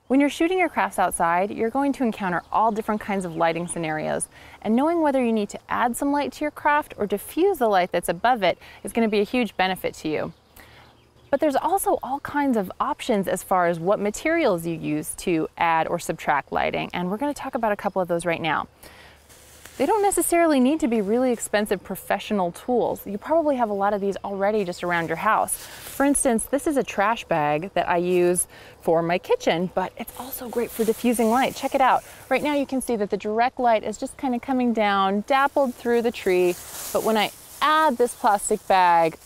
When you're shooting your crafts outside, you're going to encounter all different kinds of lighting scenarios, and knowing whether you need to add some light to your craft or diffuse the light that's above it is going to be a huge benefit to you. But there's also all kinds of options as far as what materials you use to add or subtract lighting, and we're going to talk about a couple of those right now. They don't necessarily need to be really expensive professional tools. You probably have a lot of these already just around your house. For instance, this is a trash bag that I use for my kitchen, but it's also great for diffusing light. Check it out. Right now you can see that the direct light is just kind of coming down, dappled through the tree, but when I add this plastic bag,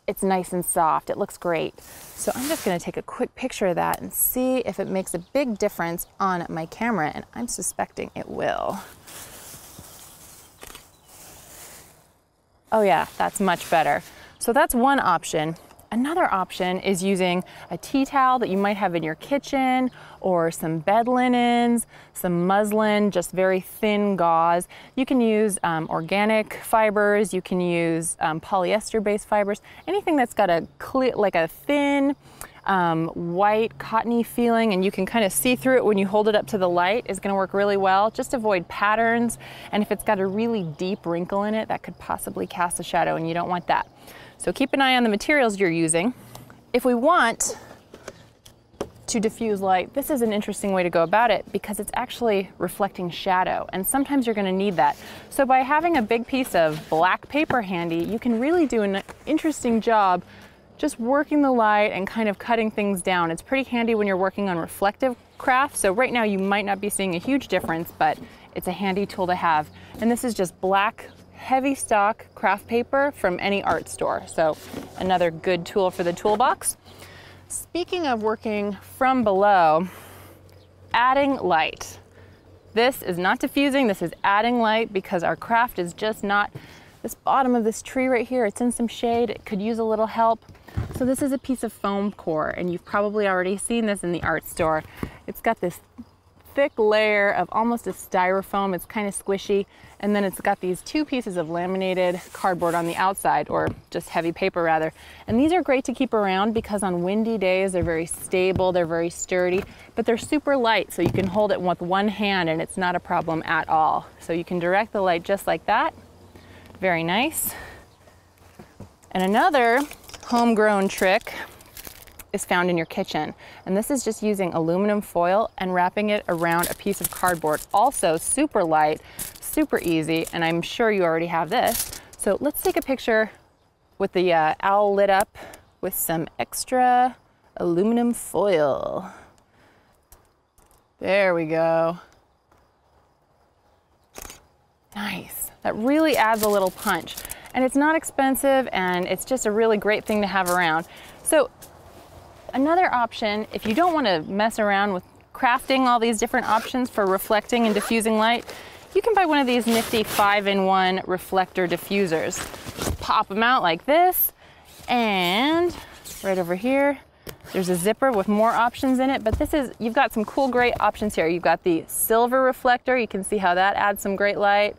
it's nice and soft. It looks great. So I'm just going to take a quick picture of that and see if it makes a big difference on my camera, and I'm suspecting it will. Oh yeah, that's much better. So that's one option. Another option is using a tea towel that you might have in your kitchen, or some bed linens, some muslin, just very thin gauze. You can use organic fibers, you can use polyester-based fibers, anything that's got a clear, like a thin, white, cottony feeling, and you can kind of see through it when you hold it up to the light is going to work really well. Just avoid patterns, and if it's got a really deep wrinkle in it, that could possibly cast a shadow, and you don't want that. So keep an eye on the materials you're using. If we want to diffuse light, this is an interesting way to go about it because it's actually reflecting shadow, and sometimes you're going to need that. So by having a big piece of black paper handy, you can really do an interesting job just working the light and kind of cutting things down. It's pretty handy when you're working on reflective crafts. So right now you might not be seeing a huge difference, but it's a handy tool to have. And this is just black, heavy stock craft paper from any art store. So another good tool for the toolbox. Speaking of working from below, adding light. This is not diffusing, this is adding light because our craft is just not, this bottom of this tree right here, it's in some shade, it could use a little help. So this is a piece of foam core, and you've probably already seen this in the art store. It's got this thick layer of almost a styrofoam, it's kind of squishy, and then it's got these two pieces of laminated cardboard on the outside, or just heavy paper rather. And these are great to keep around because on windy days they're very stable, they're very sturdy, but they're super light, so you can hold it with one hand and it's not a problem at all. So you can direct the light just like that. Very nice. And another homegrown trick is found in your kitchen, and this is just using aluminum foil and wrapping it around a piece of cardboard. Also super light, super easy, and I'm sure you already have this. So let's take a picture with the owl lit up with some extra aluminum foil. There we go. Nice. That really adds a little punch. And it's not expensive, and it's just a really great thing to have around. So another option, if you don't want to mess around with crafting all these different options for reflecting and diffusing light, you can buy one of these nifty 5-in-1 reflector diffusers. Just pop them out like this, and right over here, there's a zipper with more options in it, but this is, you've got some cool, great options here. You've got the silver reflector. You can see how that adds some great light.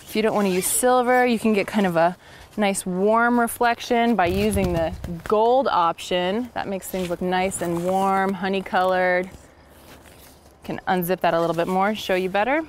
If you don't want to use silver, you can get kind of a nice warm reflection by using the gold option. That makes things look nice and warm, honey colored. Can unzip that a little bit more, show you better.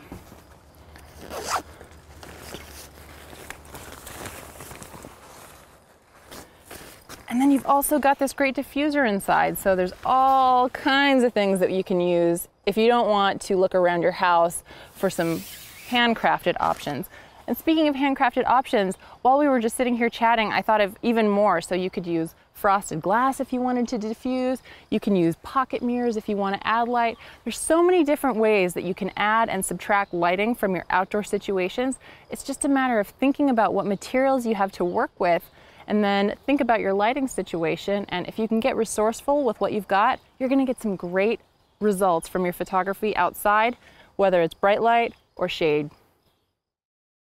And then you've also got this great diffuser inside. So there's all kinds of things that you can use if you don't want to look around your house for some handcrafted options. And speaking of handcrafted options, while we were just sitting here chatting, I thought of even more. So you could use frosted glass if you wanted to diffuse. You can use pocket mirrors if you want to add light. There's so many different ways that you can add and subtract lighting from your outdoor situations. It's just a matter of thinking about what materials you have to work with, and then think about your lighting situation. And if you can get resourceful with what you've got, you're going to get some great results from your photography outside, whether it's bright light or shade.